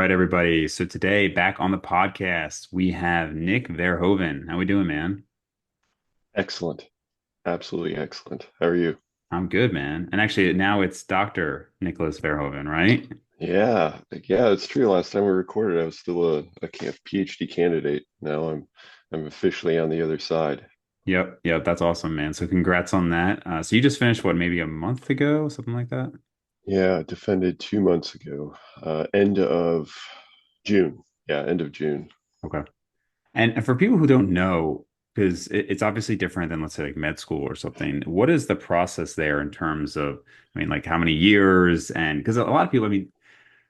right, everybody. So today, back on the podcast, we have Nick Verhoeven. How we doing, man? Excellent. Absolutely excellent. How are you? I'm good, man. And actually, now it's Dr. Nicholas Verhoeven, right? Yeah, it's true. Last time we recorded, I was still a PhD candidate. Now I'm officially on the other side. Yep. That's awesome, man. So congrats on that. So you just finished what, maybe a month ago, something like that? Yeah, defended 2 months ago, end of June. Yeah, end of June. Okay. And for people who don't know, because it's obviously different than, let's say, like med school or something, what is the process there in terms of, I mean, like how many years? And because a lot of people, I mean,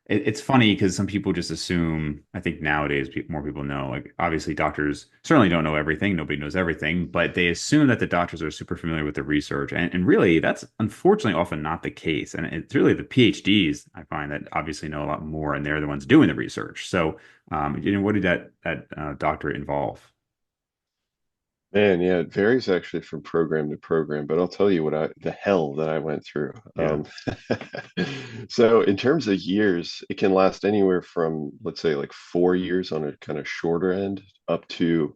it's funny because some people just assume, I think nowadays more people know, like obviously doctors certainly don't know everything. Nobody knows everything, but they assume that the doctors are super familiar with the research. And really, that's unfortunately often not the case. And it's really the PhDs I find that obviously know a lot more, and they're the ones doing the research. So, what did that doctorate involve? Man, yeah, it varies actually from program to program, but I'll tell you the hell that I went through. Yeah. So in terms of years, it can last anywhere from, let's say, like 4 years on a kind of shorter end up to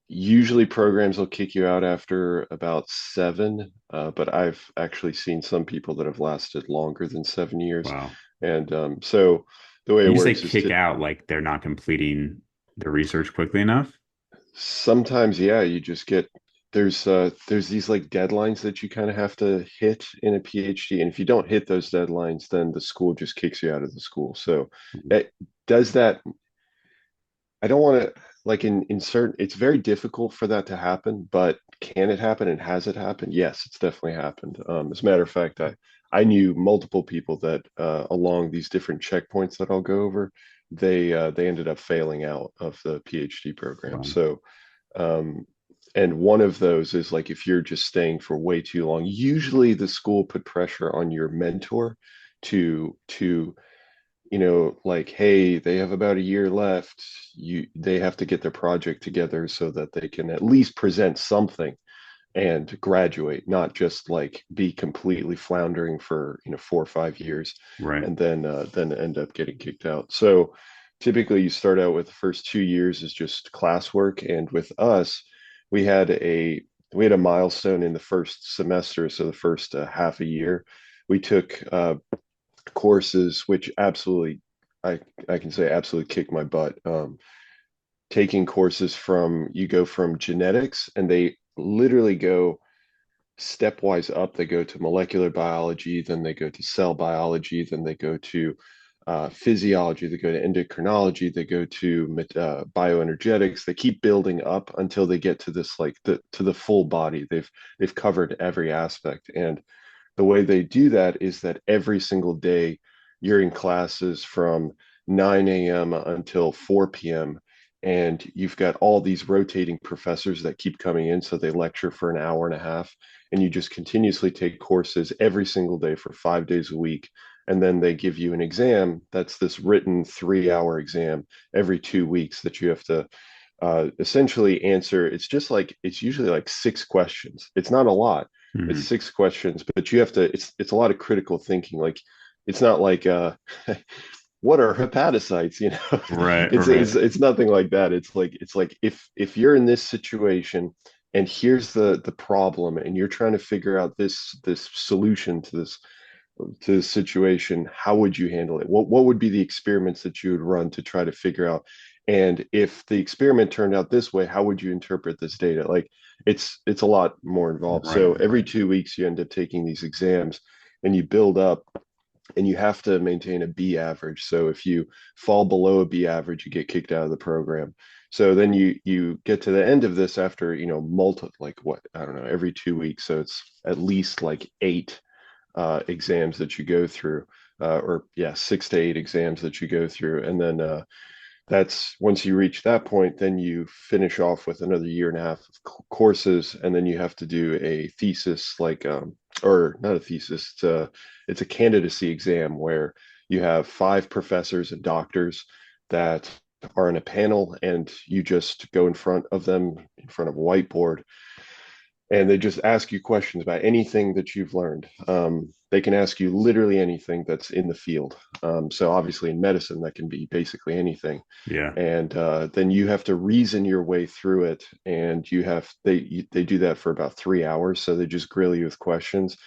usually programs will kick you out after about seven, but I've actually seen some people that have lasted longer than 7 years. Wow. And so the way it You say works is kick out like they're not completing the research quickly enough? sometimes, yeah, you just get there's these like deadlines that you kind of have to hit in a PhD, and if you don't hit those deadlines, then the school just kicks you out of the school. So it does that. I don't want to like in certain, it's very difficult for that to happen, but can it happen and has it happened? Yes, it's definitely happened. As a matter of fact, I knew multiple people that along these different checkpoints that I'll go over, they ended up failing out of the PhD program. Wow. So um, and one of those is like if you're just staying for way too long, usually the school put pressure on your mentor to like, hey, they have about a year left. They have to get their project together so that they can at least present something and graduate, not just like be completely floundering for 4 or 5 years Right. and then end up getting kicked out. So typically you start out with the first 2 years is just classwork. And with us, we had a we had a milestone in the first semester, so the first half a year. We took courses which absolutely I can say absolutely kicked my butt. Taking courses from you go from genetics and they literally go stepwise up. They go to molecular biology, then they go to cell biology, then they go to physiology, they go to endocrinology, they go to bioenergetics. They keep building up until they get to this like the full body. They've covered every aspect, and the way they do that is that every single day you're in classes from 9 a.m. until 4 p.m. And you've got all these rotating professors that keep coming in. So they lecture for an hour and a half, and you just continuously take courses every single day for 5 days a week. And then they give you an exam that's this written 3 hour exam every 2 weeks that you have to essentially answer. It's usually like six questions. It's not a lot. It's Mhm. six questions, but you have to. It's a lot of critical thinking. Like it's not like what are hepatocytes? Right, It's right. it's nothing like that. It's like if you're in this situation and here's the problem, and you're trying to figure out this solution to the situation, how would you handle it? What would be the experiments that you would run to try to figure out? And if the experiment turned out this way, how would you interpret this data? Like it's a lot more involved. Right, So every 2 weeks you end up taking these exams and you build up and you have to maintain a B average. So if you fall below a B average, you get kicked out of the program. So then you get to the end of this after, like what, I don't know, every 2 weeks. So it's at least like eight exams that you go through, or yeah, 6 to 8 exams that you go through, and then that's once you reach that point, then you finish off with another year and a half of courses, and then you have to do a thesis, like or not a thesis, it's a candidacy exam where you have five professors and doctors that are in a panel, and you just go in front of them in front of a whiteboard and they just ask you questions about anything that you've learned. they can ask you literally anything that's in the field. So obviously in medicine, that can be basically anything. Yeah. And then you have to reason your way through it. And they do that for about 3 hours. So they just grill you with questions.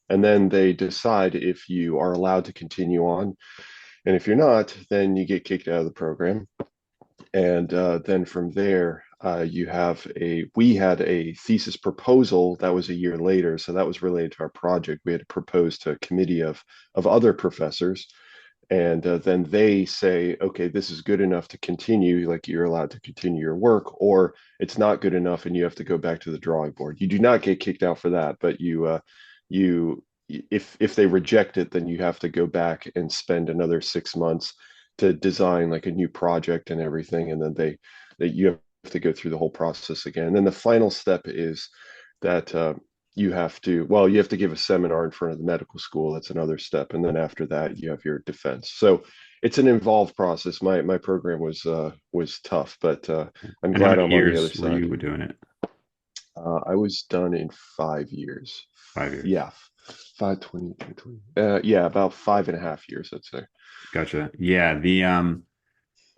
And then they decide if you are allowed to continue on. And if you're not, then you get kicked out of the program. And then from there, we had a thesis proposal that was a year later. So that was related to our project. We had to propose to a committee of other professors. And then they say, okay, this is good enough to continue, like you're allowed to continue your work, or it's not good enough and you have to go back to the drawing board. You do not get kicked out for that, but you, if they reject it, then you have to go back and spend another 6 months to design like a new project and everything. And then you have to go through the whole process again. And then the final step is that you have to give a seminar in front of the medical school. That's another step. And then after that, you have your defense. So it's an involved process. My program was tough, but I'm And how glad many I'm on the other years were side. you doing it? I was done in 5 years. 5 years. Yeah, 520, 20. Yeah, about 5.5 years, I'd say. Gotcha. Yeah.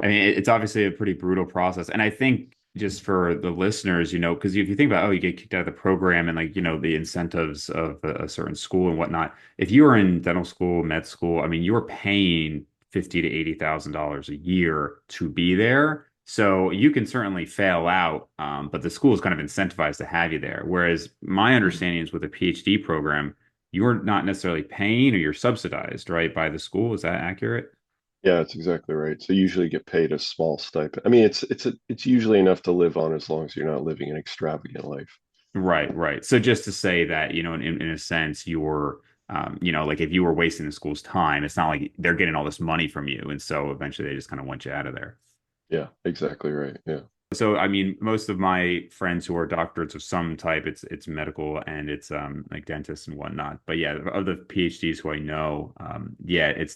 I mean, it's obviously a pretty brutal process. And I think just for the listeners, because if you think about, oh, you get kicked out of the program and like, the incentives of a certain school and whatnot, if you were in dental school, med school, I mean, you were paying 50 to $80,000 a year to be there. So you can certainly fail out, but the school is kind of incentivized to have you there. Whereas my understanding is with a PhD program, you're not necessarily paying or you're subsidized, right, by the school. Is that accurate? Yeah, that's exactly right. So usually get paid a small stipend. I mean, it's usually enough to live on as long as you're not living an extravagant life. Right, right. So just to say that, in a sense, you're, like if you were wasting the school's time, it's not like they're getting all this money from you. And so eventually they just kind of want you out of there. Yeah, exactly right. Yeah. So, I mean, most of my friends who are doctorates of some type, it's medical and it's like dentists and whatnot. But yeah, of the PhDs who I know, yeah, it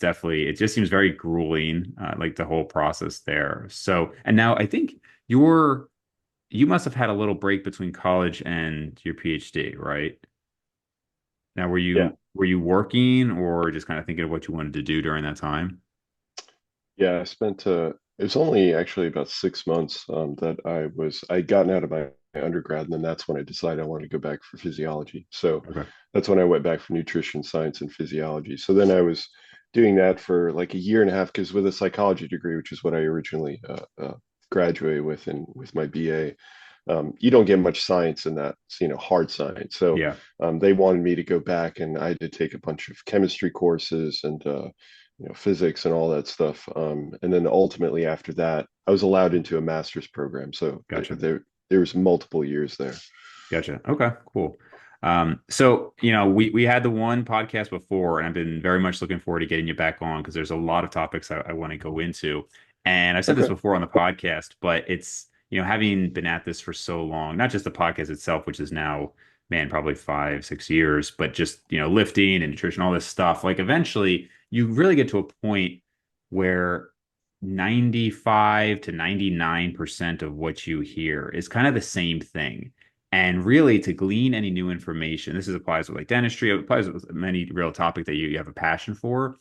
just seems very grueling, like the whole process there. So, and now I think you must have had a little break between college and your PhD, right? Now, were Yeah. you working or just kind of thinking of what you wanted to do during that time? Yeah, it was only actually about 6 months that I'd gotten out of my undergrad, and then that's when I decided I wanted to go back for physiology. So Okay. that's when I went back for nutrition science and physiology. So then I was doing that for like a year and a half because with a psychology degree, which is what I originally graduated with my BA, you don't get much science in that, hard science. So Yeah. they wanted me to go back, and I had to take a bunch of chemistry courses and physics and all that stuff. And then ultimately after that, I was allowed into a master's program. So Gotcha. there was multiple years there. Gotcha. Okay, cool. So, we had the one podcast before, and I've been very much looking forward to getting you back on because there's a lot of topics I want to go into. And I said this Okay. before on the podcast, but it's, having been at this for so long, not just the podcast itself, which is now, man, probably 5, 6 years, but just, lifting and nutrition, all this stuff. Like eventually you really get to a point where 95 to 99% of what you hear is kind of the same thing. And really, to glean any new information, applies with like dentistry, it applies with many real topic that you have a passion for.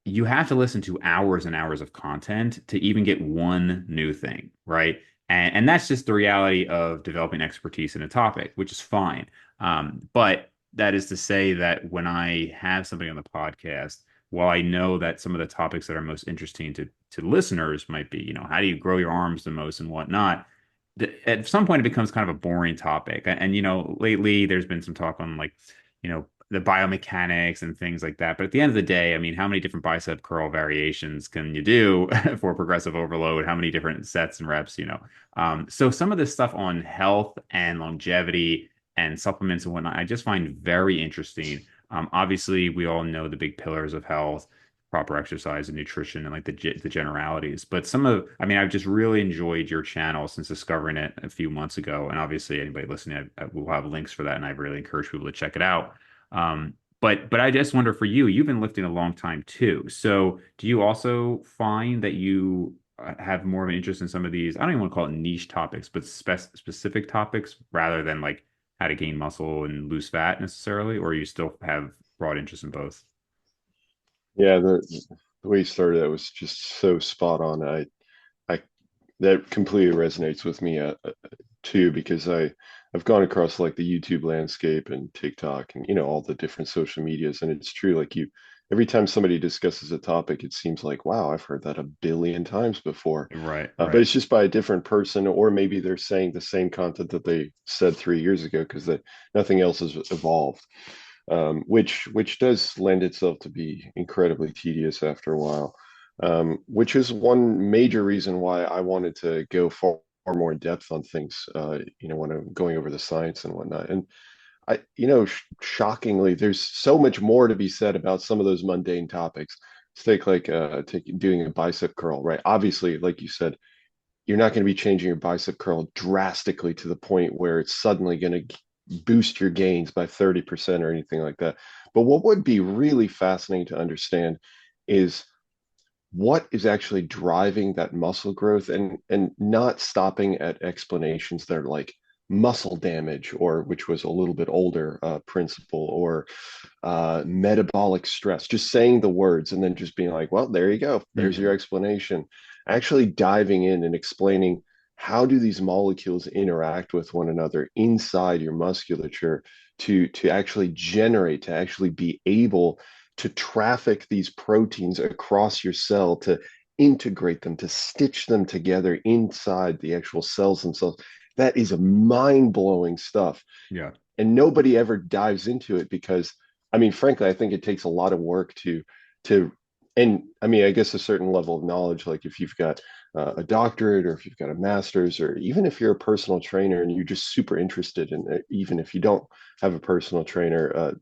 You have to listen to hours and hours of content to even get one new thing, right? And that's just the reality of developing expertise in a topic, which is fine. But that is to say that when I have somebody on the podcast, while I know that some of the topics that are most interesting to listeners might be, how do you grow your arms the most and whatnot, at some point it becomes kind of a boring topic. And lately there's been some talk on like, the biomechanics and things like that. But at the end of the day, I mean, how many different bicep curl variations can you do for progressive overload? How many different sets and reps, So some of this stuff on health and longevity and supplements and whatnot, I just find very interesting. Obviously, we all know the big pillars of health, proper exercise and nutrition and like the generalities. But I mean, I've just really enjoyed your channel since discovering it a few months ago. And obviously, anybody listening, I will have links for that, and I really encourage people to check it out. But I just wonder for you, you've been lifting a long time too. So do you also find that you have more of an interest in some of these, I don't even want to call it niche topics, but specific topics rather than like how to gain muscle and lose fat necessarily, or you still have broad interest in both. Yeah, the way you started that was just so spot on. I that completely resonates with me too, because I've gone across like the YouTube landscape and TikTok and all the different social medias, and it's true. Like you, every time somebody discusses a topic, it seems like, wow, I've heard that a billion times before. Right, But right. it's just by a different person, or maybe they're saying the same content that they said 3 years ago because that nothing else has evolved, which does lend itself to be incredibly tedious after a while. Which is one major reason why I wanted to go far more in depth on things, when I'm going over the science and whatnot. And shockingly, there's so much more to be said about some of those mundane topics. Let's take like doing a bicep curl, right? Obviously, like you said, you're not going to be changing your bicep curl drastically to the point where it's suddenly going to boost your gains by 30% or anything like that. But what would be really fascinating to understand is what is actually driving that muscle growth, and not stopping at explanations that are like muscle damage, or which was a little bit older principle, or metabolic stress, just saying the words and then just being like, well, there you go, there's your Hmm. explanation. Actually diving in and explaining how do these molecules interact with one another inside your musculature to actually generate, to actually be able to traffic these proteins across your cell, to integrate them, to stitch them together inside the actual cells themselves. That is mind-blowing stuff, Yeah, and nobody ever dives into it because, I mean, frankly, I think it takes a lot of work to and I mean, I guess a certain level of knowledge, like if you've got a doctorate, or if you've got a master's, or even if you're a personal trainer and you're just super interested in it, even if you don't have a personal trainer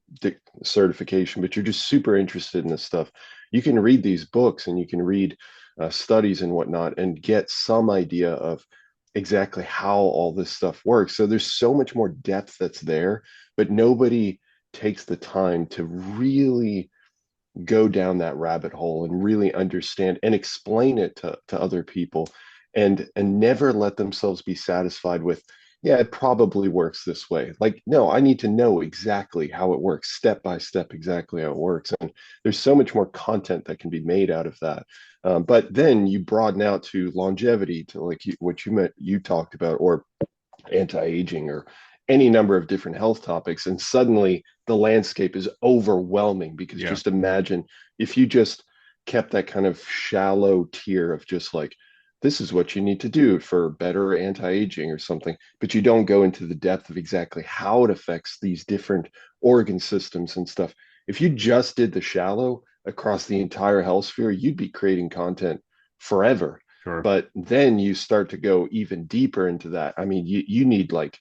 certification, but you're just super interested in this stuff, you can read these books and you can read studies and whatnot and get some idea of exactly how all this stuff works. So there's so much more depth that's there, but nobody takes the time to really go down that rabbit hole and really understand and explain it to other people, and never let themselves be satisfied with, yeah, it probably works this way. Like, no, I need to know exactly how it works, step by step, exactly how it works. And there's so much more content that can be made out of that. But then you broaden out to longevity, to like what you talked about, or anti-aging, or any number of different health topics, and suddenly the landscape is overwhelming. Because yeah. just imagine if you just kept that kind of shallow tier of just like, this is what you need to do for better anti-aging or something, but you don't go into the depth of exactly how it affects these different organ systems and stuff. If you just did the shallow across the entire health sphere, you'd be creating content forever. Sure. But then you start to go even deeper into that. I mean, you need like,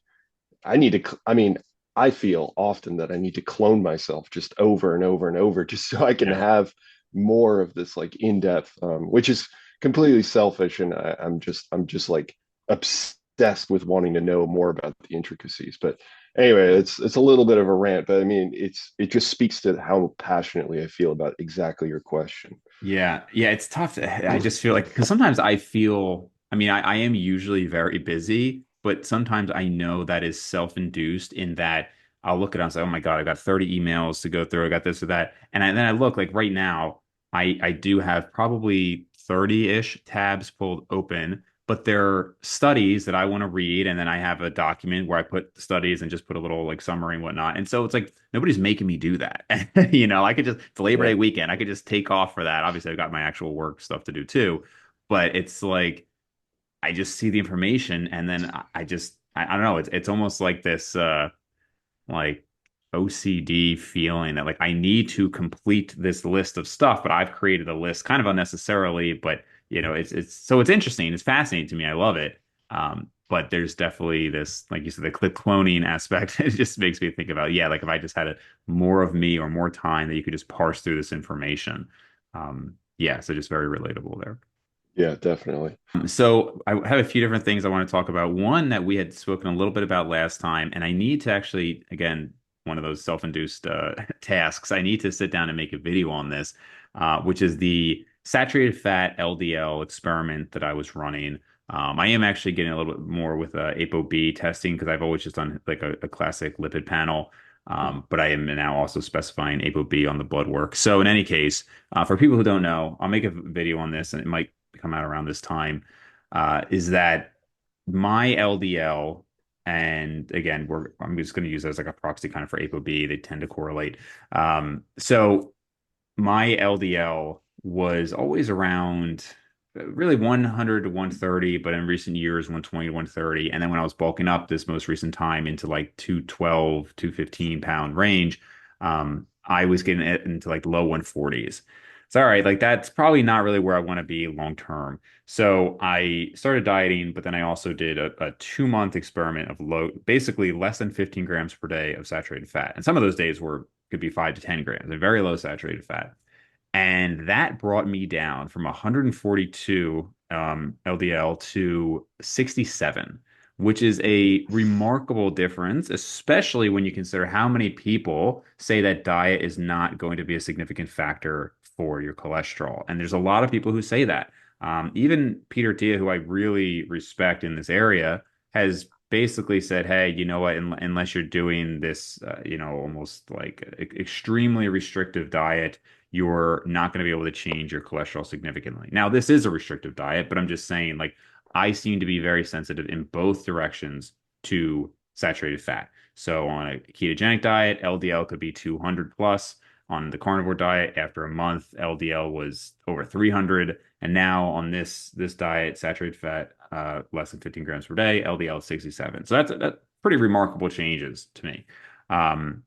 I need to, I mean, I feel often that I need to clone myself just over and over and over, just so I can Yeah. have more of this like in-depth, which is completely selfish. And I'm just like obsessed with wanting to know more about the intricacies. But anyway, it's a little bit of a rant, but I mean, it just speaks to how passionately I feel about exactly your question. Yeah, yeah, it's tough. I just feel like because sometimes I feel, I mean, I am usually very busy, but sometimes I know that is self-induced in that I'll look at it and say, oh my God, I got 30 emails to go through. I got this or that. And then I look like right now, I do have probably 30-ish tabs pulled open, but they're studies that I want to read. And then I have a document where I put the studies and just put a little like summary and whatnot. And so it's like nobody's making me do that. I could just, it's Labor Day Yeah. weekend. I could just take off for that. Obviously, I've got my actual work stuff to do too. But it's like I just see the information and then I don't know. It's almost like this like OCD feeling that like I need to complete this list of stuff, but I've created a list kind of unnecessarily. But it's interesting. It's fascinating to me. I love it. But there's definitely this, like you said, the cloning aspect. It just makes me think about, yeah, like if I just had more of me or more time that you could just parse through this information. Yeah, so just very relatable there. Yeah, definitely. So I have a few different things I want to talk about. One that we had spoken a little bit about last time, and I need to actually, again, one of those self-induced tasks. I need to sit down and make a video on this, which is the saturated fat LDL experiment that I was running. I am actually getting a little bit more with ApoB testing because I've always just done like a classic lipid panel. But I am now also specifying ApoB on the blood work. So in any case, for people who don't know, I'll make a video on this, and it might come out around this time. Is that my LDL, and again, I'm just going to use that as like a proxy kind of for ApoB. They tend to correlate. So my LDL was always around really 100 to 130, but in recent years, 120 to 130. And then when I was bulking up this most recent time into like 212, 215 pound range, I was getting it into like low 140s. So, all right, like that's probably not really where I want to be long term. So I started dieting, but then I also did a 2 month experiment of basically less than 15 grams per day of saturated fat. And some of those days could be 5 to 10 grams, and very low saturated fat. And that brought me down from 142 LDL to 67, which is a remarkable difference, especially when you consider how many people say that diet is not going to be a significant factor for your cholesterol. And there's a lot of people who say that. Even Peter Tia, who I really respect in this area, has basically said, hey, you know what, unless you're doing this, almost like extremely restrictive diet, you're not going to be able to change your cholesterol significantly. Now, this is a restrictive diet, but I'm just saying, like, I seem to be very sensitive in both directions to saturated fat. So on a ketogenic diet, LDL could be 200 plus. On the carnivore diet, after a month, LDL was over 300. And now on this diet, saturated fat, less than 15 grams per day, LDL is 67. So that's pretty remarkable changes to me. Um,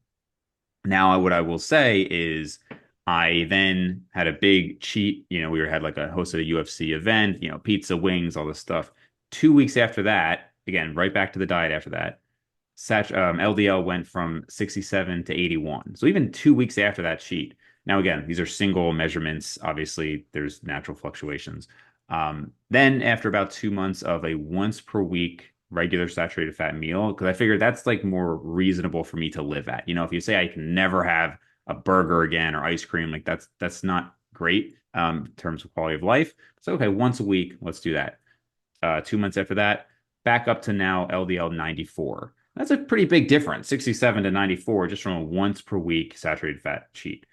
Now, what I will say is I then had a big cheat. We had like hosted a UFC event, pizza, wings, all this stuff. 2 weeks after that, again, right back to the diet after that, LDL went from 67 to 81. So even 2 weeks after that cheat. Now, again, these are single measurements. Obviously, there's natural fluctuations. Then after about 2 months of a once per week regular saturated fat meal, because I figured that's like more reasonable for me to live at. If you say I can never have a burger again or ice cream, like that's not great in terms of quality of life. So okay, once a week, let's do that. 2 months after that, back up to now LDL 94. That's a pretty big difference, 67 to 94, just from a once per week saturated fat cheat.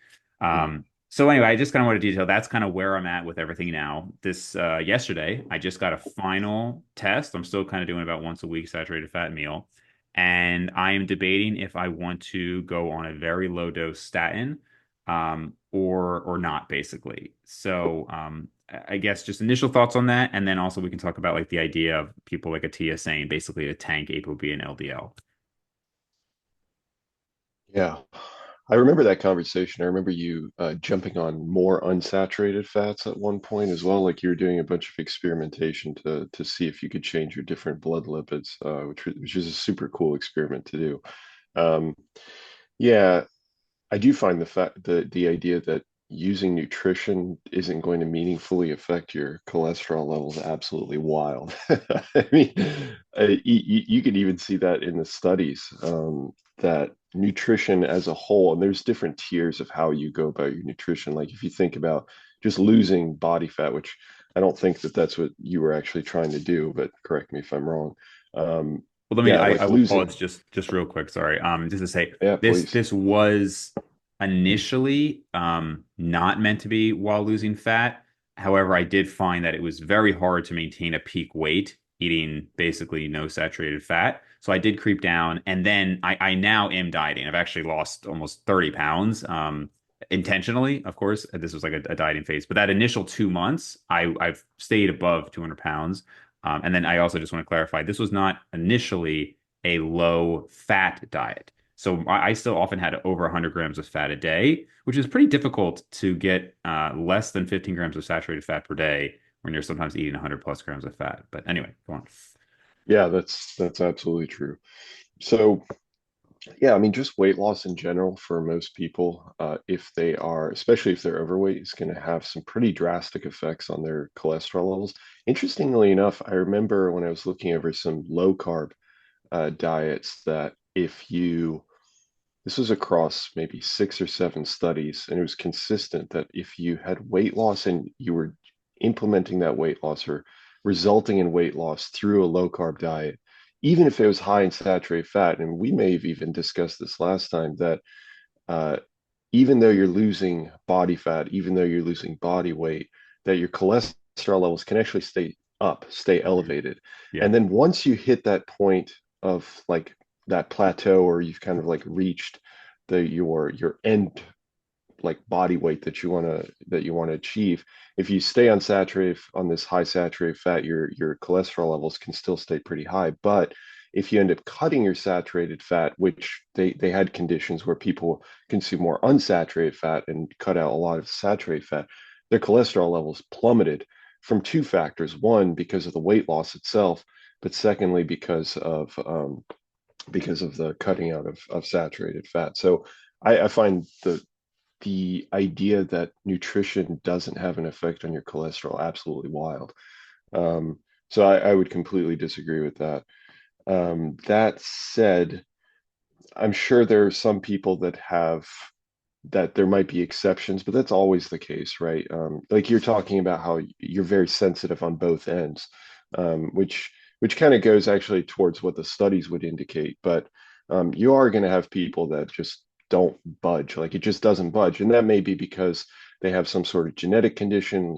So anyway, I just kind of want to detail that's kind of where I'm at with everything now. This yesterday, I just got a final test. I'm still kind of doing about once a week saturated fat meal, and I am debating if I want to go on a very low dose statin, or not, basically. So I guess just initial thoughts on that, and then also we can talk about like the idea of people like Atia saying basically to tank ApoB and LDL. Yeah, I remember that conversation. I remember you jumping on more unsaturated fats at one point as well. Like you were doing a bunch of experimentation to see if you could change your different blood lipids, which is a super cool experiment to do. Um, yeah, I do find the idea that using nutrition isn't going to meaningfully affect your cholesterol levels absolutely wild. I mean, you could even see that in the studies, that nutrition as a whole, and there's different tiers of how you go about your nutrition. Like if you think about just losing body fat, which I don't think that that's what you were actually trying to do, but correct me if I'm wrong. Um, Well, yeah, I like will losing, pause just real quick. Sorry. Just to say yeah, please. this was initially not meant to be while losing fat. However, I did find that it was very hard to maintain a peak weight eating basically no saturated fat. So I did creep down, and then I now am dieting. I've actually lost almost 30 pounds, intentionally, of course. This was like a dieting phase, but that initial 2 months, I've stayed above 200 pounds. And then I also just want to clarify, this was not initially a low fat diet. So I still often had over 100 grams of fat a day, which is pretty difficult to get less than 15 grams of saturated fat per day when you're sometimes eating 100 plus grams of fat. But anyway, go on. Yeah, that's absolutely true. So yeah, I mean, just weight loss in general for most people, if they are, especially if they're overweight, is going to have some pretty drastic effects on their cholesterol levels. Interestingly enough, I remember when I was looking over some low carb diets that this was across maybe 6 or 7 studies, and it was consistent that if you had weight loss and you were implementing that weight loss or resulting in weight loss through a low carb diet, even if it was high in saturated fat, and we may have even discussed this last time, that uh, even though you're losing body fat, even though you're losing body weight, that your cholesterol levels can actually stay up, stay Mhm. elevated. Yeah. And then once you hit that point of like that plateau, or you've kind of like reached your end like body weight that you want to achieve, if you stay unsaturated on this high saturated fat, your cholesterol levels can still stay pretty high. But if you end up cutting your saturated fat, which they had conditions where people consume more unsaturated fat and cut out a lot of saturated fat, their cholesterol levels plummeted from two factors. One, because of the weight loss itself, but secondly, because of the cutting out of saturated fat. So I find the idea that nutrition doesn't have an effect on your cholesterol absolutely wild. Um, so I would completely disagree with that. That said, I'm sure there are some people that there might be exceptions, but that's always the case, right? Like you're talking about how you're very sensitive on both ends, which kind of goes actually towards what the studies would indicate. But you are going to have people that just don't budge, like it just doesn't budge, and that may be because they have some sort of genetic condition.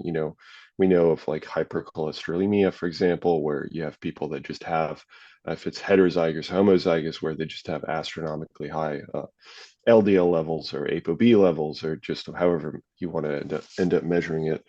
We know of like hypercholesterolemia, for example, where you have people that just have, if it's heterozygous, homozygous, where they just have astronomically high LDL levels or ApoB levels, or just however you want to end up measuring it.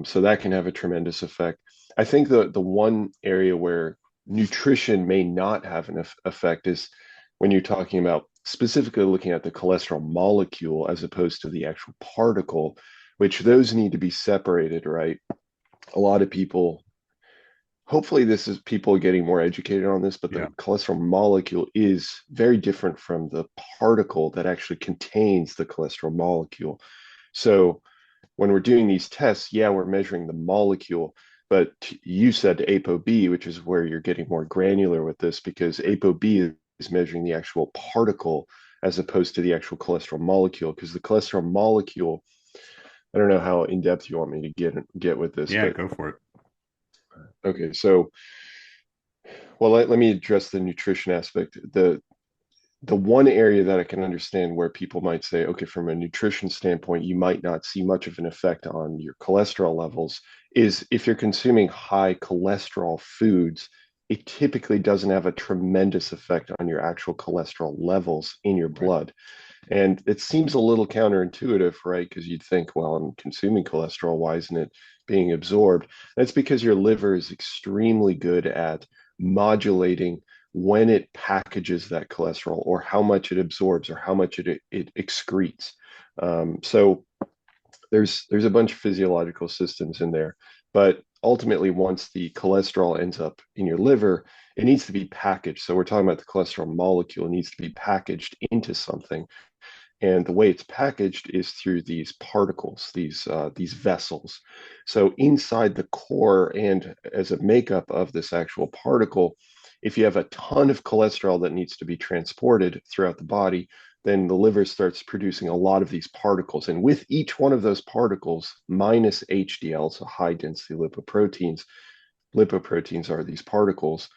So that can have a tremendous effect. I think the one area where nutrition may not have an effect is when you're talking about specifically looking at the cholesterol molecule as opposed to the actual particle, which those need to be separated, right? A lot of people, hopefully this is people getting more educated on this, but the Yeah. cholesterol molecule is very different from the particle that actually contains the cholesterol molecule. So when we're doing these tests, yeah, we're measuring the molecule, but you said ApoB, which is where you're getting more granular with this, because ApoB is measuring the actual particle as opposed to the actual cholesterol molecule, because the cholesterol molecule, I don't know how in depth you want me to get with this, Yeah, but go for it. okay, so well, let me address the nutrition aspect. The one area that I can understand where people might say, okay, from a nutrition standpoint, you might not see much of an effect on your cholesterol levels is if you're consuming high cholesterol foods, it typically doesn't have a tremendous effect on your actual cholesterol levels in your Right. blood. And it seems a little counterintuitive, right? Because you'd think, well, I'm consuming cholesterol. Why isn't it being absorbed? That's because your liver is extremely good at modulating when it packages that cholesterol, or how much it absorbs, or how much it excretes. So there's a bunch of physiological systems in there, but ultimately once the cholesterol ends up in your liver, it needs to be packaged. So we're talking about the cholesterol molecule. It needs to be packaged into something, and the way it's packaged is through these particles, these vessels. So inside the core, and as a makeup of this actual particle, if you have a ton of cholesterol that needs to be transported throughout the body, then the liver starts producing a lot of these particles. And with each one of those particles, minus HDL, so high density lipoproteins are these particles,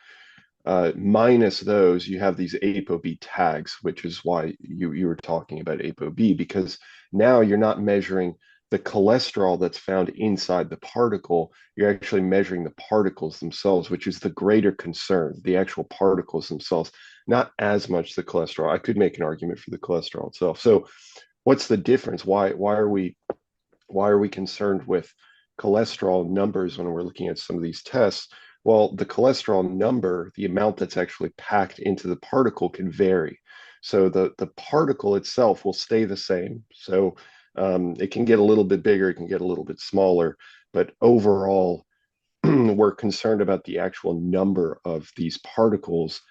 minus those, you have these ApoB tags, which is why you were talking about ApoB, because now you're not measuring the cholesterol that's found inside the particle. You're actually measuring the particles themselves, which is the greater concern, the actual particles themselves, not as much the cholesterol. I could make an argument for the cholesterol itself. So what's the difference? Why are we concerned with cholesterol numbers when we're looking at some of these tests? Well, the cholesterol number, the amount that's actually packed into the particle, can vary. So the particle itself will stay the same. So it can get a little bit bigger, it can get a little bit smaller, but overall, we're concerned about the actual number of these particles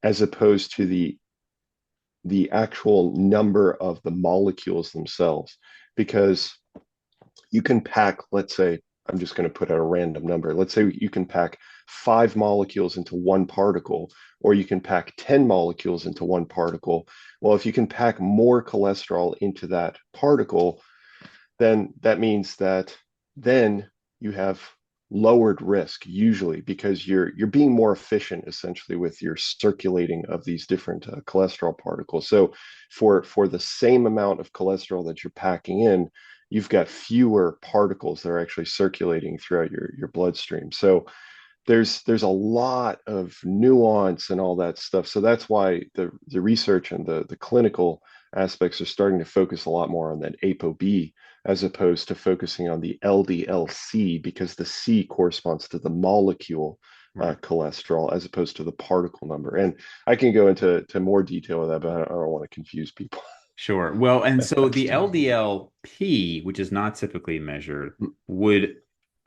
as opposed to the actual number of the molecules themselves, because you can pack, let's say, I'm just going to put out a random number. Let's say you can pack 5 molecules into one particle, or you can pack 10 molecules into one particle. Well, if you can pack more cholesterol into that particle, then that means that then you have lowered risk usually because you're being more efficient essentially with your circulating of these different cholesterol particles. So for the same amount of cholesterol that you're packing in, you've got fewer particles that are actually circulating throughout your bloodstream. So there's a lot of nuance and all that stuff. So that's why the research and the clinical aspects are starting to focus a lot more on that ApoB as opposed to focusing on the LDLC because the C corresponds to the molecule Right. cholesterol as opposed to the particle number. And I can go into more detail with that, but I don't want to confuse people. Sure. Well, and so the LDLP, which is not typically measured, would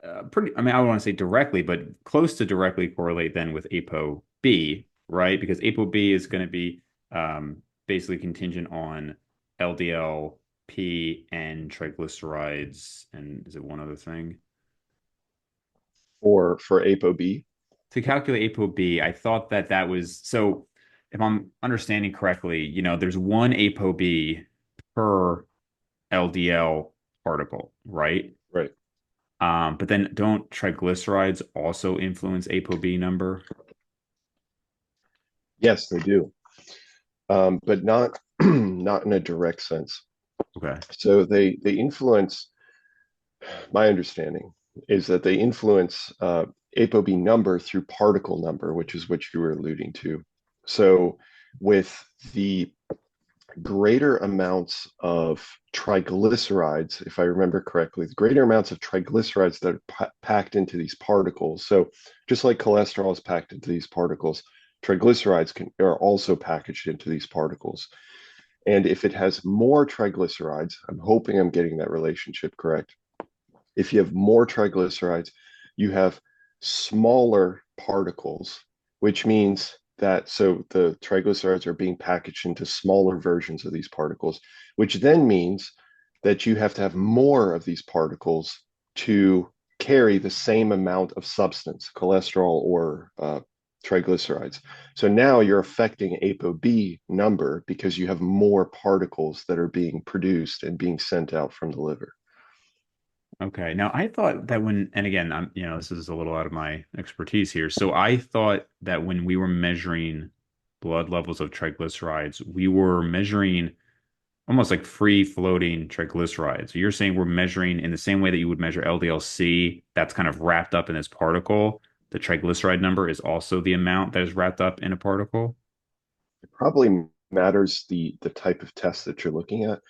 I mean, I don't want to say directly, but close to directly correlate then with ApoB, right? Because ApoB is going to be basically contingent on LDLP and triglycerides. And is it one other thing? For ApoB. To calculate ApoB, I thought that that was so. If I'm understanding correctly, there's one ApoB per LDL particle, right? Right. But then don't triglycerides also influence ApoB number? Yes, they do, but not not in a direct sense. Okay. So they influence. My understanding is that they influence ApoB number through particle number, which is what you were alluding to. So with the greater amounts of triglycerides, if I remember correctly, the greater amounts of triglycerides that are packed into these particles. So just like cholesterol is packed into these particles, are also packaged into these particles. And if it has more triglycerides, I'm hoping I'm getting that relationship correct. If you have more triglycerides, you have smaller particles, which means that so the triglycerides are being packaged into smaller versions of these particles, which then means that you have to have more of these particles to carry the same amount of substance, cholesterol or triglycerides. So now you're affecting ApoB number because you have more particles that are being produced and being sent out from the liver. Okay. Now I thought that and again, this is a little out of my expertise here. So I thought that when we were measuring blood levels of triglycerides, we were measuring almost like free floating triglycerides. So you're saying we're measuring in the same way that you would measure LDL-C, that's kind of wrapped up in this particle. The triglyceride number is also the amount that is wrapped up in a particle. It probably matters the type of test that you're looking at,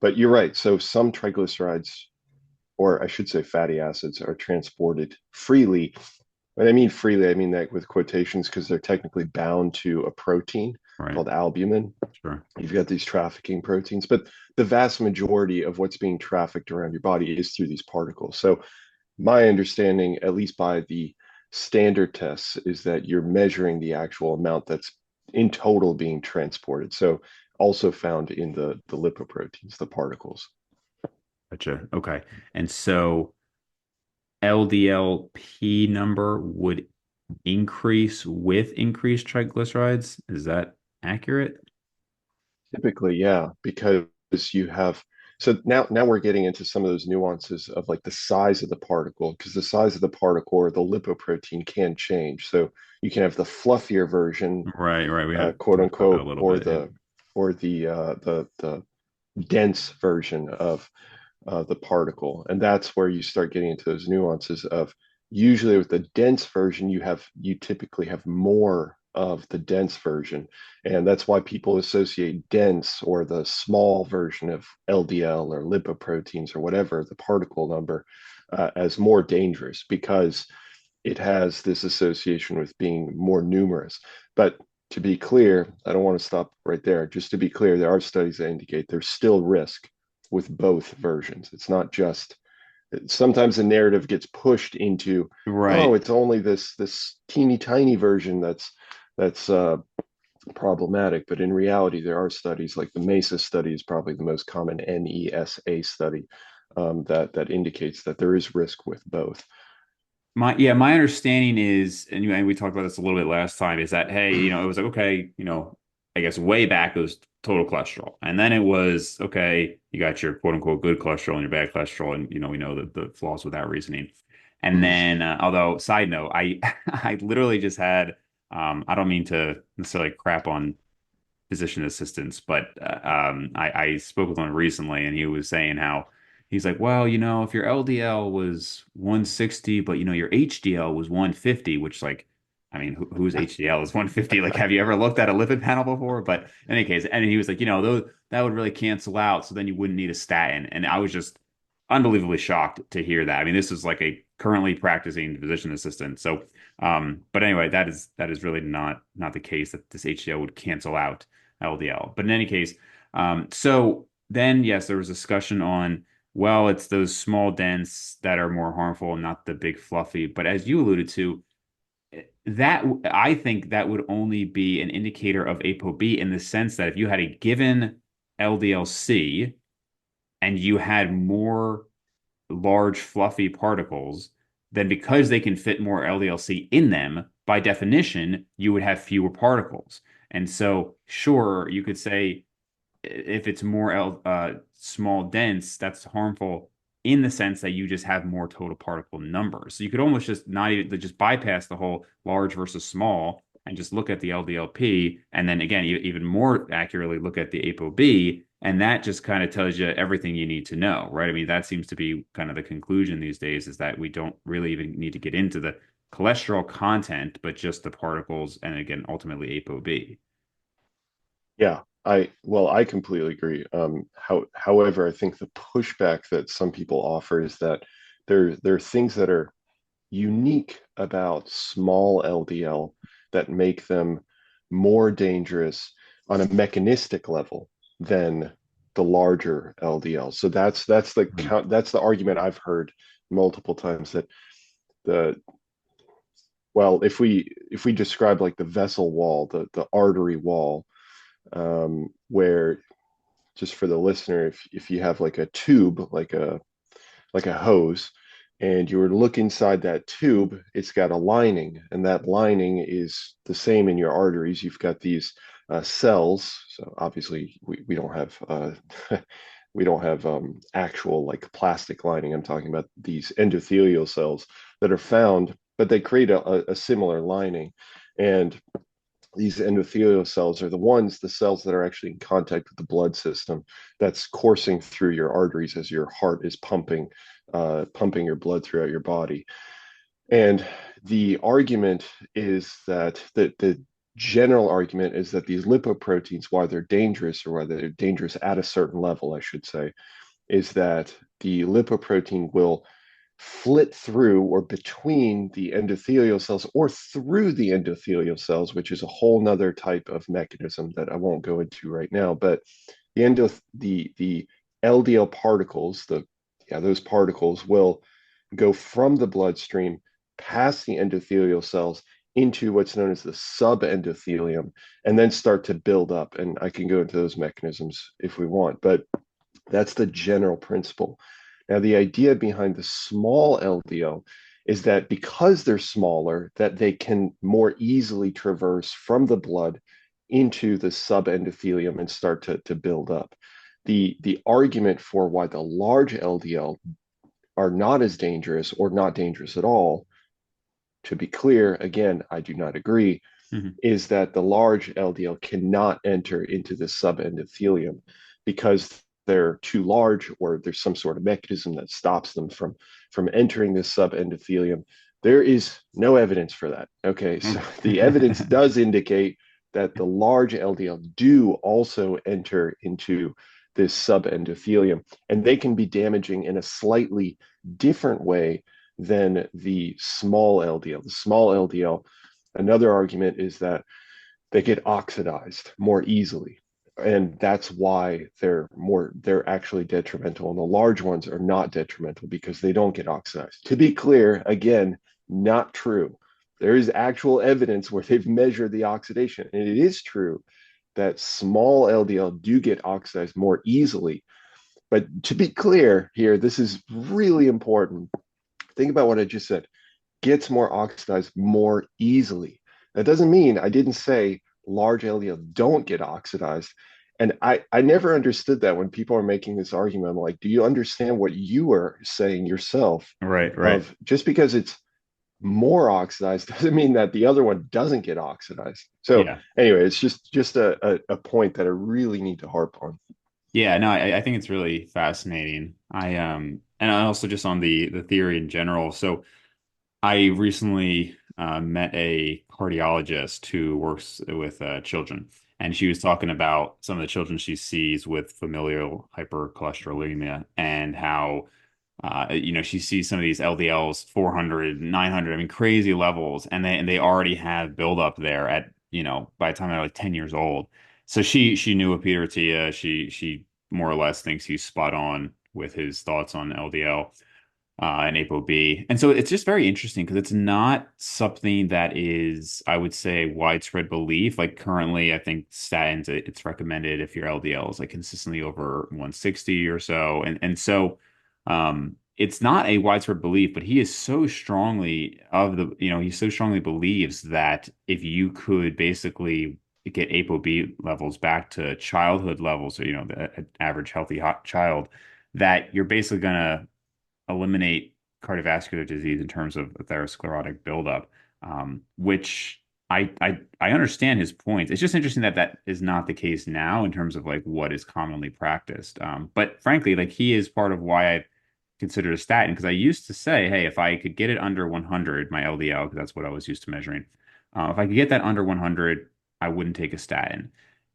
but you're right. So some triglycerides, or I should say fatty acids, are transported freely. When I mean freely, I mean that with quotations because they're technically bound to a protein Right. called albumin. Sure. You've got these trafficking proteins, but the vast majority of what's being trafficked around your body is through these particles. So my understanding, at least by the standard tests, is that you're measuring the actual amount that's in total being transported. So also found in the lipoproteins, the particles. Gotcha. Okay. And so LDLP number would increase with increased triglycerides. Is that accurate? Typically, yeah, because you have so now we're getting into some of those nuances of like the size of the particle, because the size of the particle or the lipoprotein can change. So you can have the fluffier version, Right, right. We had quote talked about that a unquote, little or bit. Yeah. the dense version of the particle. And that's where you start getting into those nuances of usually with the dense version, you typically have more of the dense version. And that's why people associate dense or the small version of LDL or lipoproteins or whatever, the particle number, as more dangerous because it has this association with being more numerous. But to be clear, I don't want to stop right there. Just to be clear, there are studies that indicate there's still risk with both versions. It's not just sometimes the narrative gets pushed into, oh, Right. it's only this teeny tiny version that's problematic. But in reality, there are studies like the MESA study is probably the most common NESA study that indicates that there is risk with both. My understanding is, and we talked about this a little bit last time, is that hey, it was like okay, I guess way back it was total cholesterol, and then it was okay, you got your quote unquote good cholesterol and your bad cholesterol, and we know that the flaws with that reasoning. And Mhm. then, although side note, I I literally just had I don't mean to necessarily crap on physician assistants, but I spoke with one recently, and he was saying how he's like, well, if your LDL was 160, but your HDL was 150, which like, I mean, whose HDL is 150? Like, have you ever looked at a lipid panel before? But in any case, and he was like, those that would really cancel out, so then you wouldn't need a statin. And I was just unbelievably shocked to hear that. I mean, this is like a currently practicing physician assistant. So, but anyway, that is really not the case that this HDL would cancel out LDL. But in any case, so then yes, there was discussion on, well, it's those small dents that are more harmful, not the big fluffy. But as you alluded to, that I think that would only be an indicator of ApoB in the sense that if you had a given LDLC and you had more large fluffy particles, then because they can fit more LDLC in them, by definition, you would have fewer particles. And so, sure, you could say if it's more small dense, that's harmful in the sense that you just have more total particle numbers. So you could almost just not even just bypass the whole large versus small and just look at the LDLP, and then again, even more accurately look at the ApoB, and that just kind of tells you everything you need to know, right? I mean, that seems to be kind of the conclusion these days is that we don't really even need to get into the cholesterol content, but just the particles, and again, ultimately ApoB. Yeah, I completely agree. However, I think the pushback that some people offer is that there are things that are unique about small LDL that make them more dangerous on a mechanistic level than the larger LDL. So that's the argument I've heard multiple times that the well, if we describe like the vessel wall, the artery wall, where just for the listener, if you have like a tube, like a hose, and you were to look inside that tube, it's got a lining, and that lining is the same in your arteries. You've got these cells. So obviously, we don't have we don't have actual like plastic lining. I'm talking about these endothelial cells that are found, but they create a similar lining, and these endothelial cells are the cells that are actually in contact with the blood system that's coursing through your arteries as your heart is pumping your blood throughout your body. And the argument is that the general argument is that these lipoproteins, why they're dangerous, or why they're dangerous at a certain level, I should say, is that the lipoprotein will flit through or between the endothelial cells or through the endothelial cells, which is a whole nother type of mechanism that I won't go into right now. But the LDL particles, those particles will go from the bloodstream past the endothelial cells into what's known as the subendothelium and then start to build up. And I can go into those mechanisms if we want, but that's the general principle. Now, the idea behind the small LDL is that because they're smaller, that they can more easily traverse from the blood into the subendothelium and start to build up. The argument for why the large LDL are not as dangerous or not dangerous at all, to be clear, again, I do not agree, Mhm. is that the large LDL cannot enter into the subendothelium because they're too large or there's some sort of mechanism that stops them from entering the subendothelium. There is no evidence for that. Okay, so the evidence does indicate that the large LDL do also enter into this subendothelium, and they can be damaging in a slightly different way than the small LDL. The small LDL, another argument is that they get oxidized more easily. And that's why they're actually detrimental. And the large ones are not detrimental because they don't get oxidized. To be clear, again, not true. There is actual evidence where they've measured the oxidation. And it is true that small LDL do get oxidized more easily. But to be clear here, this is really important. Think about what I just said, gets more oxidized more easily. That doesn't mean I didn't say large LDL don't get oxidized. And I never understood that when people are making this argument. I'm like, do you understand what you are saying yourself? Right, right. Of just because it's more oxidized doesn't mean that the other one doesn't get oxidized. So Yeah. anyway, it's just a point that I really need to harp on. Yeah, no, I think it's really fascinating. And I also just on the theory in general. So I recently met a cardiologist who works with children, and she was talking about some of the children she sees with familial hypercholesterolemia and how, she sees some of these LDLs 400, 900, I mean, crazy levels, and they already have buildup there at, by the time they're like 10 years old. So she knew of Peter Attia. She more or less thinks he's spot on with his thoughts on LDL and ApoB. And so it's just very interesting because it's not something that is, I would say, widespread belief. Like currently, I think statins, it's recommended if your LDL is like consistently over 160 or so. And so it's not a widespread belief, but he is so strongly he so strongly believes that if you could basically get ApoB levels back to childhood levels, or, the average healthy child, that you're basically gonna eliminate cardiovascular disease in terms of atherosclerotic buildup, which I understand his points. It's just interesting that that is not the case now in terms of like what is commonly practiced. But frankly, like he is part of why I considered a statin because I used to say, hey, if I could get it under 100, my LDL, because that's what I was used to measuring, if I could get that under 100, I wouldn't take a statin.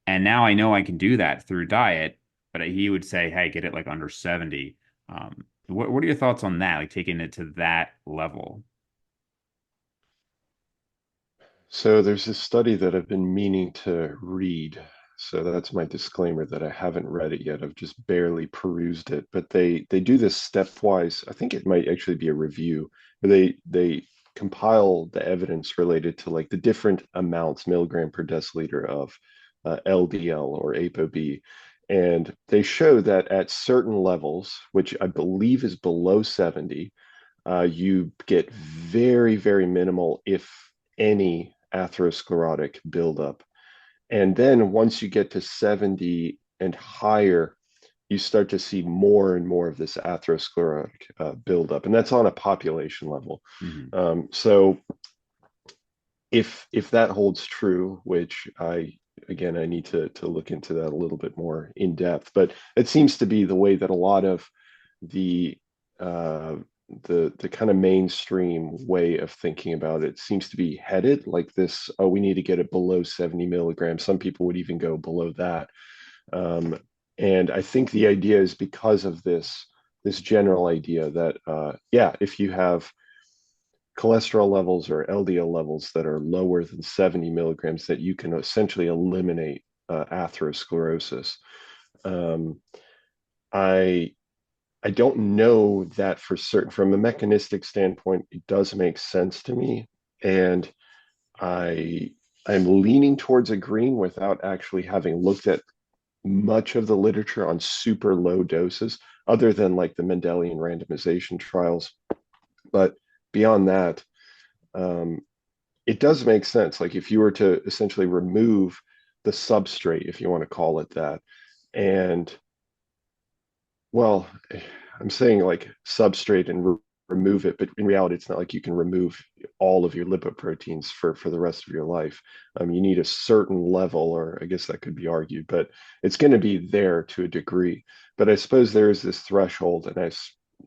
And now I know I can do that through diet, but he would say, hey, get it like under 70. What are your thoughts on that? Like taking it to that level? So there's this study that I've been meaning to read. So that's my disclaimer that I haven't read it yet. I've just barely perused it. But they do this stepwise. I think it might actually be a review where they compile the evidence related to like the different amounts, milligram per deciliter of LDL or ApoB. And they show that at certain levels, which I believe is below 70, you get very, very minimal, if any, atherosclerotic buildup. And then once you get to 70 and higher, you start to see more and more of this atherosclerotic buildup. And that's on a population level. Hmm. So if that holds true, which I need to look into that a little bit more in depth, but it seems to be the way that a lot of the uh, the kind of mainstream way of thinking about it seems to be headed like this. Oh, we need to get it below 70 milligrams. Some people would even go below that. Um, and I think the idea is because of this general idea that yeah, if you have cholesterol levels or LDL levels that are lower than 70 milligrams, that you can essentially eliminate atherosclerosis. Um, I I don't know that for certain. From a mechanistic standpoint, it does make sense to me, and I I'm leaning towards agreeing without actually having looked at much of the literature on super low doses, other than like the Mendelian randomization trials. But beyond that, um, it does make sense. Like if you were to essentially remove the substrate, if you want to call it that, and well, I'm saying like substrate and remove it, but in reality, it's not like you can remove all of your lipoproteins for the rest of your life. You need a certain level, or I guess that could be argued, but it's going to be there to a degree. But I suppose there is this threshold, and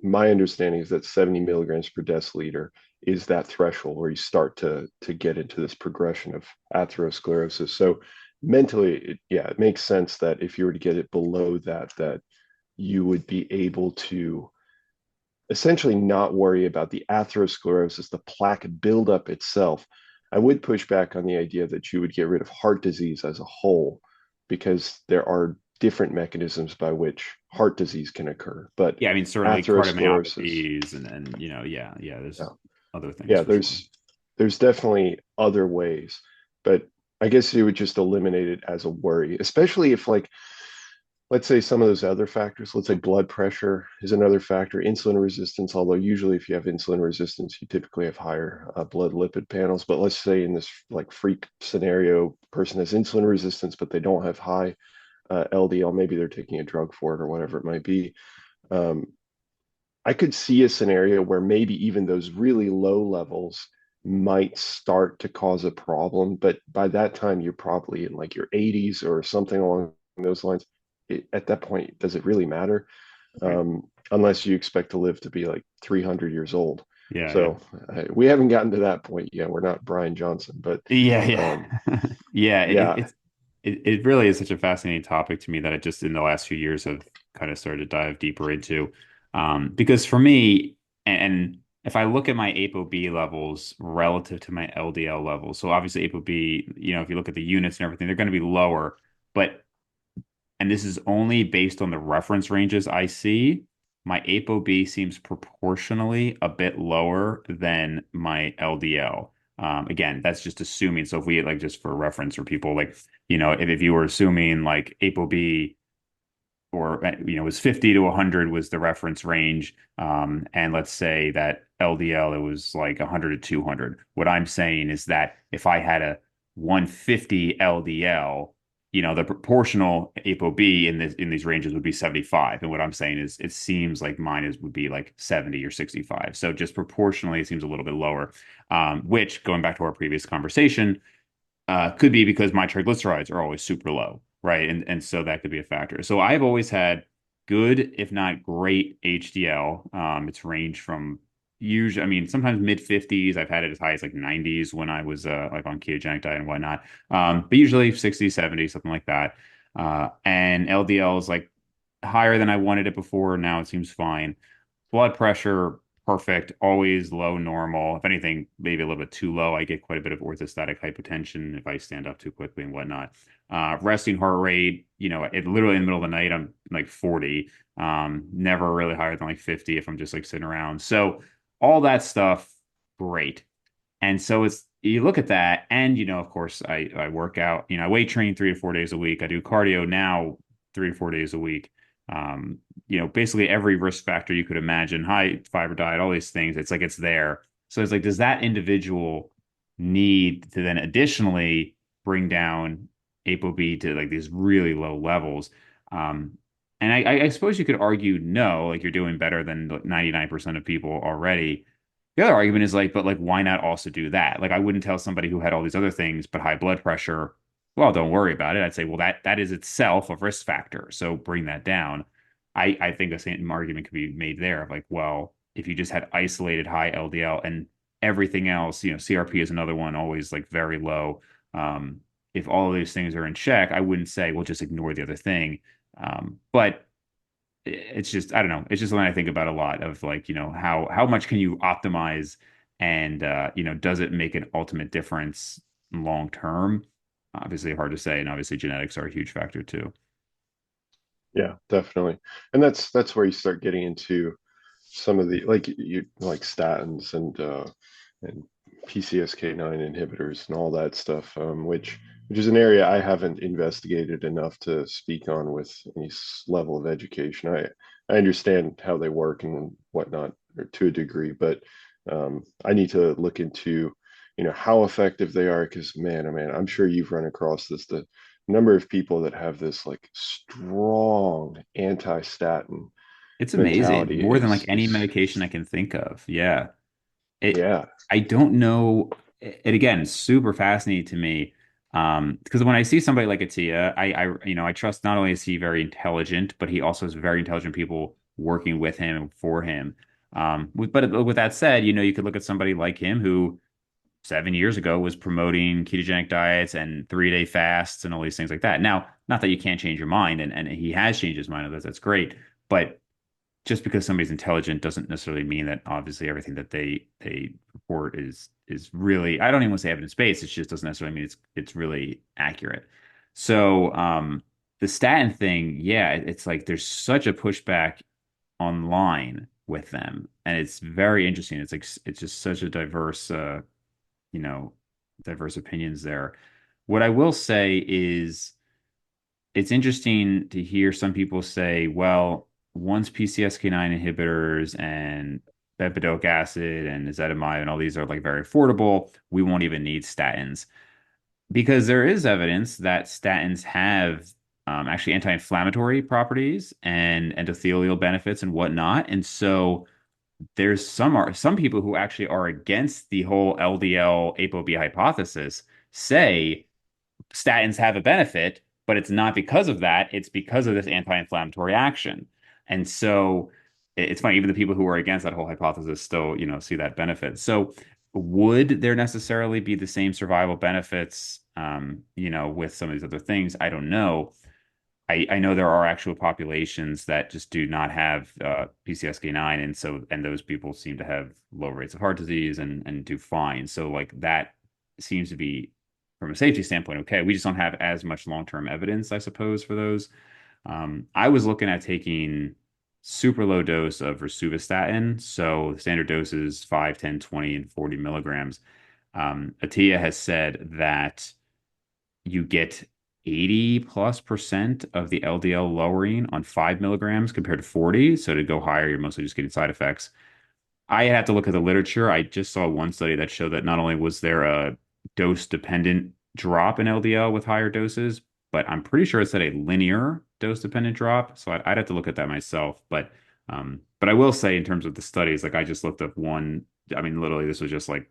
my understanding is that 70 milligrams per deciliter is that threshold where you start to get into this progression of atherosclerosis. So mentally, yeah, it makes sense that if you were to get it below that, that you would be able to essentially not worry about the atherosclerosis, the plaque buildup itself. I would push back on the idea that you would get rid of heart disease as a whole, because there are different mechanisms by which heart disease can occur. But Yeah, I mean certainly atherosclerosis, cardiomyopathies and yeah, yeah, there's other things yeah, for sure. there's definitely other ways, but I guess you would just eliminate it as a worry, especially if like let's say some of those other factors, let's say blood pressure is another factor, insulin resistance, although usually if you have insulin resistance, you typically have higher blood lipid panels. But let's say in this like freak scenario, person has insulin resistance, but they don't have high LDL. Maybe they're taking a drug for it or whatever it might be. Um, I could see a scenario where maybe even those really low levels might start to cause a problem, but by that time you're probably in like your 80s or something along those lines. At that point, does it really matter? Right. Unless you expect to live to be like 300 years old. Yeah, yeah. So we haven't gotten to that point yet. We're not Brian Johnson, but Yeah, um, yeah. Yeah, yeah, it really is such a fascinating topic to me that I just in the last few years have kind of started to dive deeper into. Because for me, and if I look at my ApoB levels relative to my LDL levels, so obviously ApoB, if you look at the units and everything, they're going to be lower, but and this is only based on the reference ranges I see, my ApoB seems proportionally a bit lower than my LDL. Again, that's just assuming. So if we like just for reference for people like, if you were assuming like ApoB or was 50 to 100 was the reference range, and let's say that LDL it was like 100 to 200. What I'm saying is that if I had a 150 LDL, the proportional ApoB in these ranges would be 75, and what I'm saying is it seems like mine is would be like 70 or 65. So just proportionally, it seems a little bit lower. Which going back to our previous conversation could be because my triglycerides are always super low, right? And so that could be a factor. So I've always had good, if not great, HDL. It's ranged from usually, I mean, sometimes mid 50s. I've had it as high as like 90s when I was like on ketogenic diet and whatnot. But usually 60, 70, something like that. And LDL is like higher than I wanted it before. Now it seems fine. Blood pressure, perfect, always low normal. If anything, maybe a little bit too low. I get quite a bit of orthostatic hypotension if I stand up too quickly and whatnot. Resting heart rate, it literally in the middle of the night, I'm like 40. Never really higher than like 50 if I'm just like sitting around. So all that stuff, great. And so it's you look at that, and of course, I work out. I weight train 3 to 4 days a week. I do cardio now 3 to 4 days a week. Basically every risk factor you could imagine, high fiber diet, all these things. It's like it's there. So it's like, does that individual need to then additionally bring down ApoB to like these really low levels? And I suppose you could argue no, like you're doing better than 99% of people already. The other argument is like, but like, why not also do that? Like, I wouldn't tell somebody who had all these other things, but high blood pressure, well, don't worry about it. I'd say, well, that is itself a risk factor. So bring that down. I think the same argument could be made there of like, well, if you just had isolated high LDL and everything else, CRP is another one, always like very low. If all of these things are in check, I wouldn't say, well, just ignore the other thing. But it's just I don't know. It's just something I think about a lot of like, how much can you optimize and does it make an ultimate difference long term? Obviously hard to say, and obviously genetics are a huge factor too. yeah, definitely. And that's where you start getting into some of the like you like statins and PCSK9 inhibitors and all that stuff, which is an area I haven't investigated enough to speak on with any level of education. I understand how they work and whatnot or to a degree, but I need to look into how effective they are because man, oh man, I'm sure you've run across this the number of people that have this like strong anti-statin It's amazing. mentality More than like any is medication I can think of. Yeah. It yeah, I don't know. It again, super fascinating to me. Because when I see somebody like Atia, I trust not only is he very intelligent, but he also has very intelligent people working with him and for him. But with that said, you could look at somebody like him who 7 years ago was promoting ketogenic diets and 3 day fasts and all these things like that. Now, not that you can't change your mind, and he has changed his mind. That's great. But just because somebody's intelligent doesn't necessarily mean that obviously everything that they report is really I don't even want to say evidence-based. It just doesn't necessarily mean it's really accurate. So the statin thing, yeah, it's like there's such a pushback online with them, and it's very interesting. It's like it's just such a you know, diverse opinions there. What I will say is it's interesting to hear some people say, well, once PCSK9 inhibitors and bempedoic acid and ezetimibe and all these are like very affordable, we won't even need statins because there is evidence that statins have actually anti-inflammatory properties and endothelial benefits and whatnot. And so there's some people who actually are against the whole LDL ApoB hypothesis, say statins have a benefit, but it's not because of that. It's because of this anti-inflammatory action. And so it's funny, even the people who are against that whole hypothesis still, see that benefit. So would there necessarily be the same survival benefits, with some of these other things? I don't know. I know there are actual populations that just do not have PCSK9, and those people seem to have low rates of heart disease and do fine. So like that seems to be from a safety standpoint okay. We just don't have as much long-term evidence, I suppose, for those. I was looking at taking super low dose of rosuvastatin. So the standard dose is 5, 10, 20, and 40 milligrams. Atia has said that you get 80 plus percent of the LDL lowering on 5 milligrams compared to 40. So to go higher, you're mostly just getting side effects. I had to look at the literature. I just saw one study that showed that not only was there a dose dependent drop in LDL with higher doses, but I'm pretty sure it said a linear dose dependent drop. So I'd have to look at that myself. But I will say in terms of the studies, like I just looked up one. I mean, literally, this was just like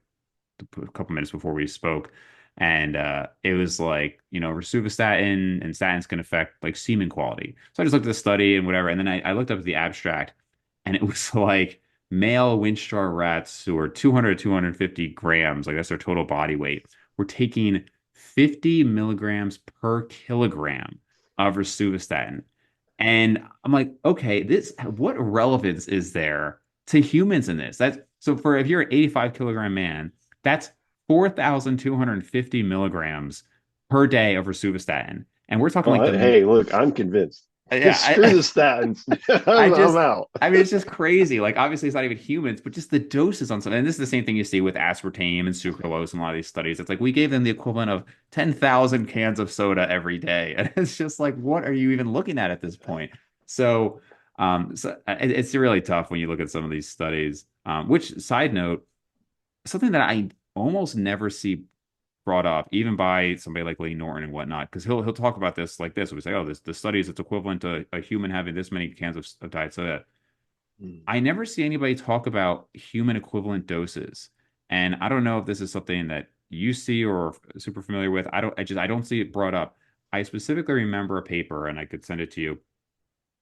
a couple minutes before we spoke. And it was like, rosuvastatin and statins can affect like semen quality. So I just looked at the study and whatever. And then I looked up the abstract and it was like male Winchester rats who are 200 to 250 grams, like that's their total body weight, were taking 50 milligrams per kilogram of rosuvastatin. And I'm like, okay, what relevance is there to humans in this? That's so for if you're an 85-kilogram man, that's 4,250 milligrams per day of rosuvastatin. And we're talking Well, like the hey, look, I'm convinced. yeah, Screw the statins. I I'm just, out. I mean, it's just crazy. Like, obviously, it's not even humans, but just the doses on something. And this is the same thing you see with aspartame and sucralose in a lot of these studies. It's like we gave them the equivalent of 10,000 cans of soda every day. And it's just like, what are you even looking at this point? So, it's really tough when you look at some of these studies. Which, side note, something that I almost never see brought up, even by somebody like Lee Norton and whatnot, because he'll talk about this like this. We say, oh, this the studies it's equivalent to a human having this many cans of diet soda. Hmm. I never see anybody talk about human equivalent doses, and I don't know if this is something that you see or are super familiar with. I don't see it brought up. I specifically remember a paper, and I could send it to you,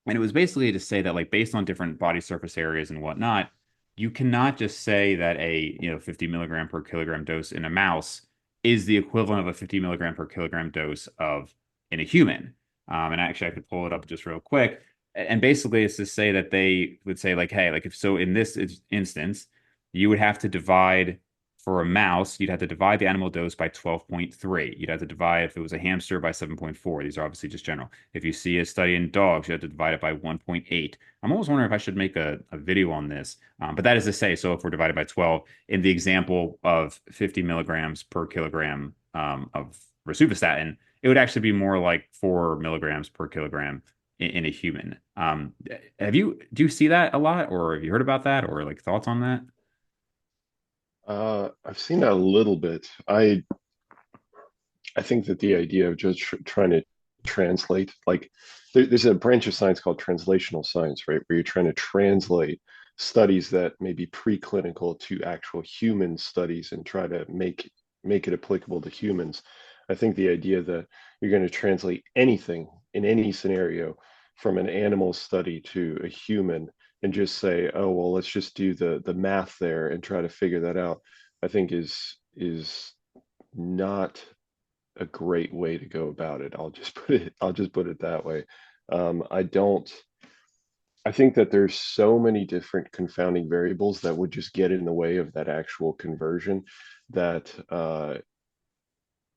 and it was basically to say that, like, based on different body surface areas and whatnot, you cannot just say that a 50 milligram per kilogram dose in a mouse is the equivalent of a 50 milligram per kilogram dose of in a human. And actually, I could pull it up just real quick. And basically, it's to say that they would say, like, hey, like if so, in this instance, you would have to divide for a mouse, you'd have to divide the animal dose by 12.3. You'd have to divide if it was a hamster by 7.4. These are obviously just general. If you see a study in dogs, you have to divide it by 1.8. I'm almost wondering if I should make a video on this. But that is to say, so if we're divided by 12, in the example of 50 milligrams per kilogram of rosuvastatin, it would actually be more like 4 milligrams per kilogram in a human. Do you see that a lot, or have you heard about that, or like thoughts on that? I've seen that a little bit. I think that the idea of just trying to translate, like, there's a branch of science called translational science, right? Where you're trying to translate studies that may be preclinical to actual human studies and try to make it applicable to humans. I think the idea that you're going to translate anything in any scenario from an animal study to a human and just say, oh, well, let's just do the math there and try to figure that out, I think is not a great way to go about it. I'll just put it that way. I don't I think that there's so many different confounding variables that would just get in the way of that actual conversion that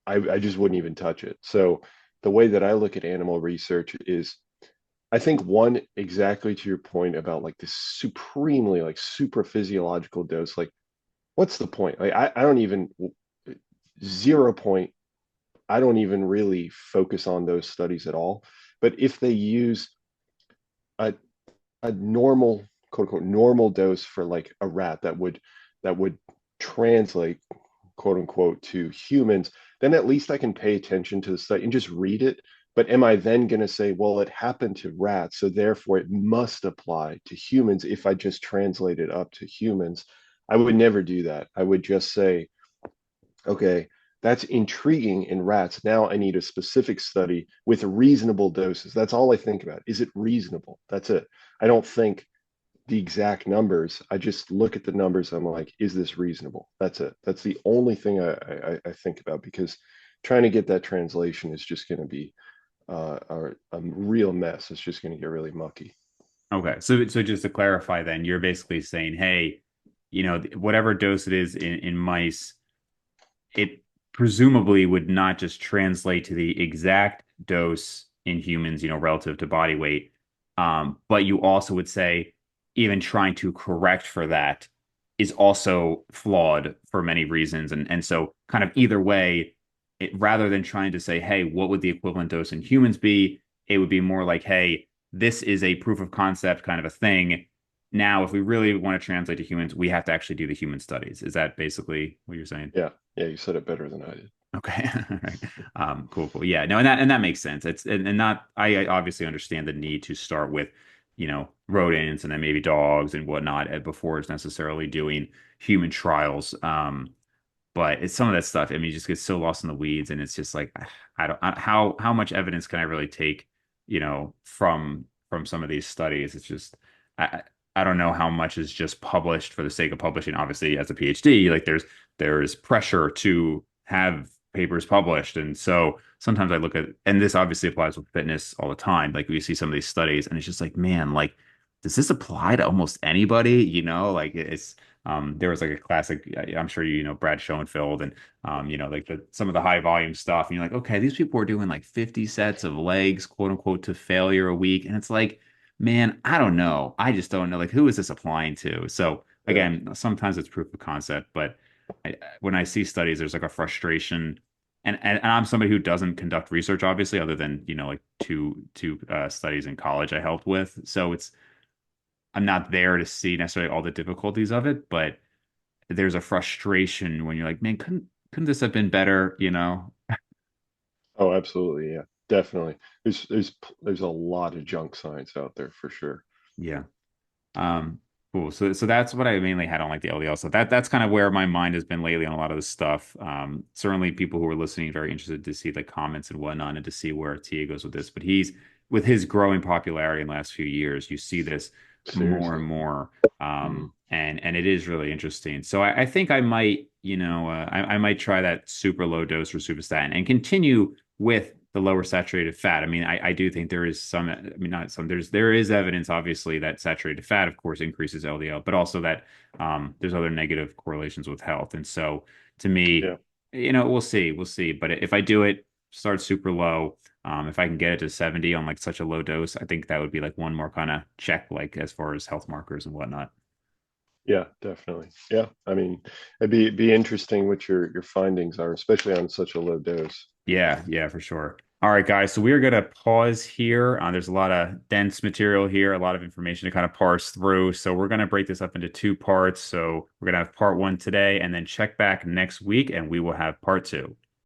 I just wouldn't even touch it. So the way that I look at animal research is I think one, exactly to your point about like this supremely like super physiological dose, like what's the point? Like I don't even 0 point, I don't even really focus on those studies at all. But if they use a normal, quote unquote, normal dose for like a rat that would translate, quote unquote, to humans, then at least I can pay attention to the study and just read it But am I then going to say, well, it happened to rats, so therefore it must apply to humans if I just translate it up to humans? I would never do that. I would just say, okay, that's intriguing in rats. Now I need a specific study with reasonable doses. That's all I think about. Is it reasonable? That's it. I don't think the exact numbers. I just look at the numbers. I'm like, is this reasonable? That's it. That's the only thing I think about, because trying to get that translation is just going to be a real mess. It's just going to get really mucky. Okay. So just to clarify then, you're basically saying, hey, whatever dose it is in mice, it presumably would not just translate to the exact dose in humans, relative to body weight. But you also would say even trying to correct for that is also flawed for many reasons. And so kind of either way, rather than trying to say, hey, what would the equivalent dose in humans be? It would be more like, hey, this is a proof of concept kind of a thing. Now, if we really want to translate to humans, we have to actually do the human studies. Is that basically what you're saying? Yeah, yeah, you said it better than I did. Okay. All right. Cool, cool. Yeah, no, and that makes sense. It's and not I obviously understand the need to start with, rodents and then maybe dogs and whatnot before it's necessarily doing human trials. But it's some of that stuff. I mean, you just get so lost in the weeds, and it's just like I don't how much evidence can I really take, from some of these studies? It's just I I don't know how much is just published for the sake of publishing. Obviously, as a PhD, like there's pressure to have papers published, and so sometimes I look at, and this obviously applies with fitness all the time. Like we see some of these studies, and it's just like, man, like does this apply to almost anybody? Like it's there was like a classic, I'm sure Brad Schoenfeld and like some of the high volume stuff, and you're like, okay, these people are doing like 50 sets of legs, quote unquote, to failure a week, and it's like, man, I don't know, I just don't know, like who is this applying to? So Yeah. again, sometimes it's proof of concept, but when I see studies, there's like a frustration. And I'm somebody who doesn't conduct research, obviously, other than like two studies in college I helped with. So I'm not there to see necessarily all the difficulties of it, but there's a frustration when you're like, man, couldn't this have been better? Oh, absolutely. Yeah, definitely. There's a lot of junk science out there for sure. Yeah. Um, cool. So that's what I mainly had on like the LDL. So that's kind of where my mind has been lately on a lot of this stuff. Certainly people who are listening very interested to see the comments and whatnot and to see where Tia goes with this. But he's with his growing popularity in the last few years, you see this more and Seriously. more. Mm. And it is really interesting. So I think I might, I might try that super low dose for superstatin and continue with the lower saturated fat. I mean, I do think there is some, I mean, not some, there is evidence, obviously, that saturated fat, of course, increases LDL, but also that there's other negative correlations with health. And so to me, Yeah. we'll see. But if I do it, start super low, if I can get it to 70 on like such a low dose, I think that would be like one more kind of check, like as far as health markers and whatnot. Yeah, definitely. Yeah. I mean, it'd be interesting what your findings are, especially on such a low dose. Yeah, yeah, for sure. All right, guys. So we're gonna pause here. There's a lot of dense material here, a lot of information to kind of parse through. So we're gonna break this up into two parts. So we're gonna have part one today, and then check back next week, and we will have part two.